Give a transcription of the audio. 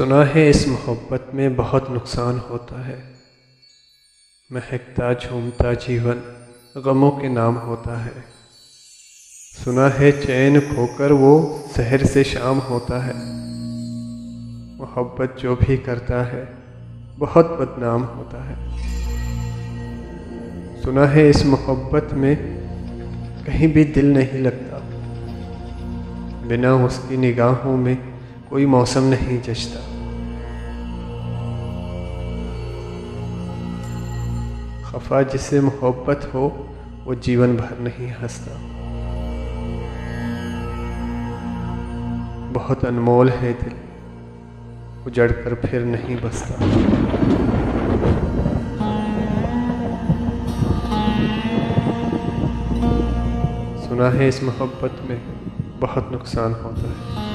सुना है इस मोहब्बत में बहुत नुकसान होता है। महकता झूमता जीवन गमों के नाम होता है। सुना है चैन खोकर वो शहर से शाम होता है। मोहब्बत जो भी करता है बहुत बदनाम होता है। सुना है इस मोहब्बत में कहीं भी दिल नहीं लगता। बिना उसकी निगाहों में कोई मौसम नहीं जचता। खफा जिसे मोहब्बत हो वो जीवन भर नहीं हंसता। बहुत अनमोल है दिल, उजड़ कर फिर नहीं बसता। सुना है इस मोहब्बत में बहुत नुकसान होता है।